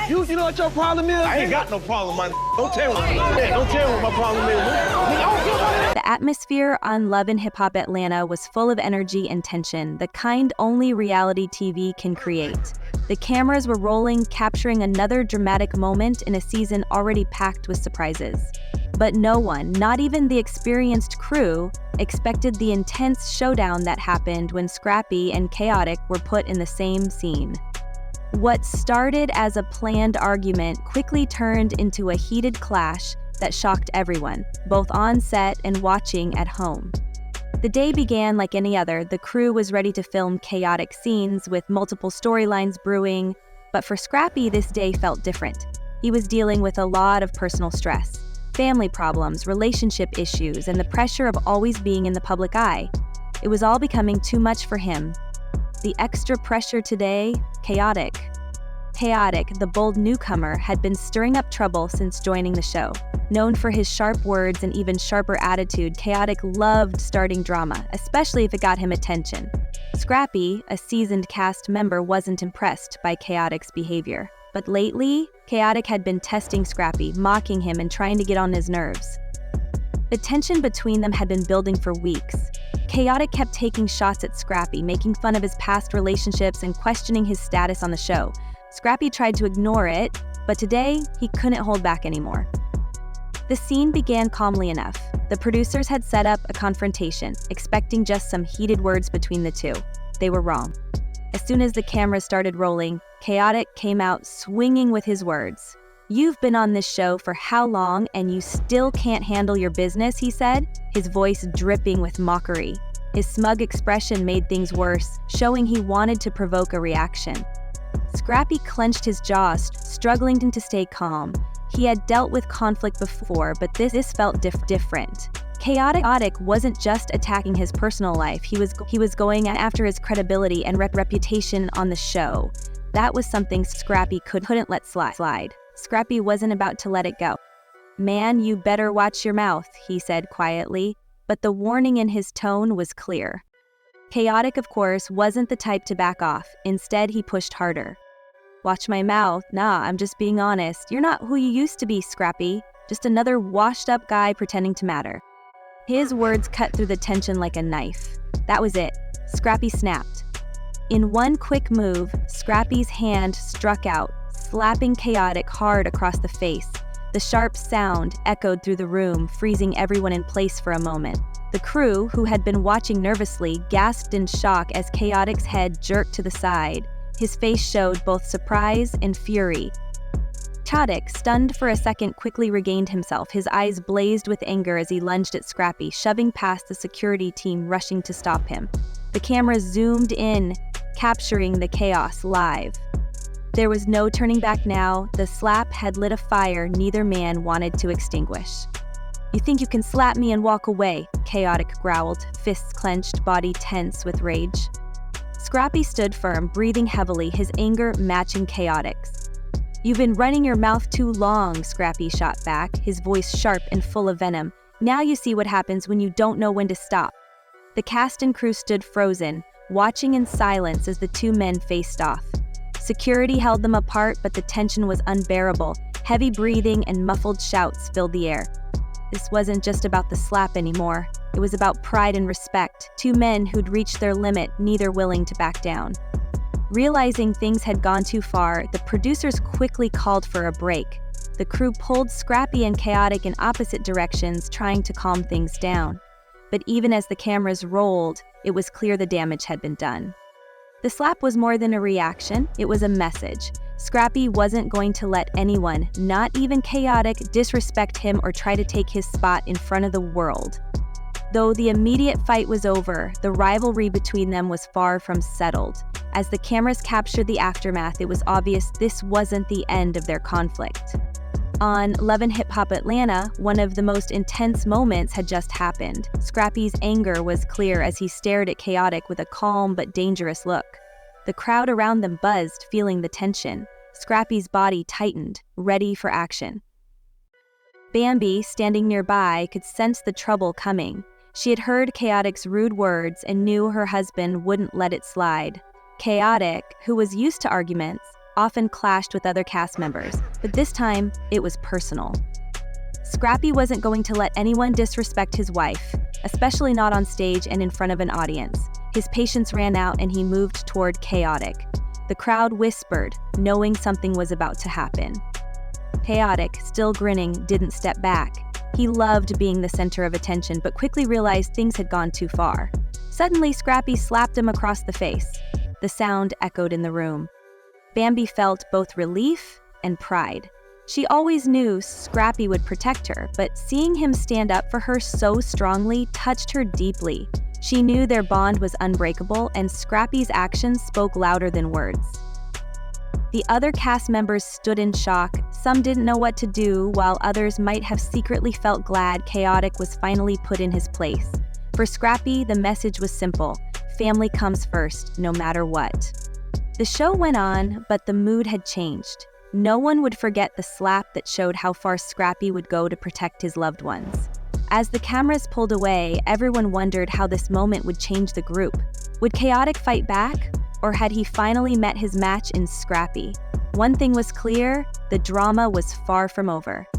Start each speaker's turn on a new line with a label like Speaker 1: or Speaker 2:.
Speaker 1: You know what your problem is?
Speaker 2: I ain't got no problem, man. Don't tell me. Don't tell me what my problem is.
Speaker 3: The atmosphere on Love and Hip Hop Atlanta was full of energy and tension, the kind only reality TV can create. The cameras were rolling, capturing another dramatic moment in a season already packed with surprises. But no one, not even the experienced crew, expected the intense showdown that happened when Scrappy and Khaotic were put in the same scene. What started as a planned argument quickly turned into a heated clash that shocked everyone, both on set and watching at home. The day began like any other. The crew was ready to film chaotic scenes with multiple storylines brewing, but for Scrappy, this day felt different. He was dealing with a lot of personal stress, family problems, relationship issues, and the pressure of always being in the public eye. It was all becoming too much for him. The extra pressure today, Khaotic. Khaotic, the bold newcomer, had been stirring up trouble since joining the show. Known for his sharp words and even sharper attitude, Khaotic loved starting drama, especially if it got him attention. Scrappy, a seasoned cast member, wasn't impressed by Khaotic's behavior. But lately, Khaotic had been testing Scrappy, mocking him and trying to get on his nerves. The tension between them had been building for weeks. Khaotic kept taking shots at Scrappy, making fun of his past relationships and questioning his status on the show. Scrappy tried to ignore it, but today, he couldn't hold back anymore. The scene began calmly enough. The producers had set up a confrontation, expecting just some heated words between the two. They were wrong. As soon as the cameras started rolling, Khaotic came out swinging with his words. "You've been on this show for how long and you still can't handle your business," he said, his voice dripping with mockery. His smug expression made things worse, showing he wanted to provoke a reaction. Scrappy clenched his jaws, struggling to stay calm. He had dealt with conflict before, but this felt different. Khaotic wasn't just attacking his personal life, he was going after his credibility and reputation on the show. That was something Scrappy couldn't let slide. Scrappy wasn't about to let it go. "Man, you better watch your mouth," he said quietly, but the warning in his tone was clear. Khaotic, of course, wasn't the type to back off. Instead, he pushed harder. "Watch my mouth? Nah, I'm just being honest. You're not who you used to be, Scrappy. Just another washed-up guy pretending to matter." His words cut through the tension like a knife. That was it. Scrappy snapped. In one quick move, Scrappy's hand struck out, slapping Khaotic hard across the face. The sharp sound echoed through the room, freezing everyone in place for a moment. The crew, who had been watching nervously, gasped in shock as Khaotic's head jerked to the side. His face showed both surprise and fury. Khaotic, stunned for a second, quickly regained himself. His eyes blazed with anger as he lunged at Scrappy, shoving past the security team rushing to stop him. The camera zoomed in, capturing the chaos live. There was no turning back now. The slap had lit a fire neither man wanted to extinguish. "You think you can slap me and walk away?" Khaotic growled, fists clenched, body tense with rage. Scrappy stood firm, breathing heavily, his anger matching Khaotic's. "You've been running your mouth too long," Scrappy shot back, his voice sharp and full of venom. "Now you see what happens when you don't know when to stop." The cast and crew stood frozen, watching in silence as the two men faced off. Security held them apart, but the tension was unbearable. Heavy breathing and muffled shouts filled the air. This wasn't just about the slap anymore. It was about pride and respect, two men who'd reached their limit, neither willing to back down. Realizing things had gone too far, the producers quickly called for a break. The crew pulled Scrappy and Khaotic in opposite directions, trying to calm things down. But even as the cameras rolled, it was clear the damage had been done. The slap was more than a reaction, it was a message. Scrappy wasn't going to let anyone, not even Khaotic, disrespect him or try to take his spot in front of the world. Though the immediate fight was over, the rivalry between them was far from settled. As the cameras captured the aftermath, it was obvious this wasn't the end of their conflict. On Love and Hip Hop Atlanta, one of the most intense moments had just happened. Scrappy's anger was clear as he stared at Khaotic with a calm but dangerous look. The crowd around them buzzed, feeling the tension. Scrappy's body tightened, ready for action. Bambi, standing nearby, could sense the trouble coming. She had heard Khaotic's rude words and knew her husband wouldn't let it slide. Khaotic, who was used to arguments, often clashed with other cast members, but this time, it was personal. Scrappy wasn't going to let anyone disrespect his wife, especially not on stage and in front of an audience. His patience ran out and he moved toward Khaotic. The crowd whispered, knowing something was about to happen. Khaotic, still grinning, didn't step back. He loved being the center of attention, but quickly realized things had gone too far. Suddenly, Scrappy slapped him across the face. The sound echoed in the room. Bambi felt both relief and pride. She always knew Scrappy would protect her, but seeing him stand up for her so strongly touched her deeply. She knew their bond was unbreakable, and Scrappy's actions spoke louder than words. The other cast members stood in shock. Some didn't know what to do, while others might have secretly felt glad Khaotic was finally put in his place. For Scrappy, the message was simple: family comes first, no matter what. The show went on, but the mood had changed. No one would forget the slap that showed how far Scrappy would go to protect his loved ones. As the cameras pulled away, everyone wondered how this moment would change the group. Would Khaotic fight back? Or had he finally met his match in Scrappy? One thing was clear: the drama was far from over.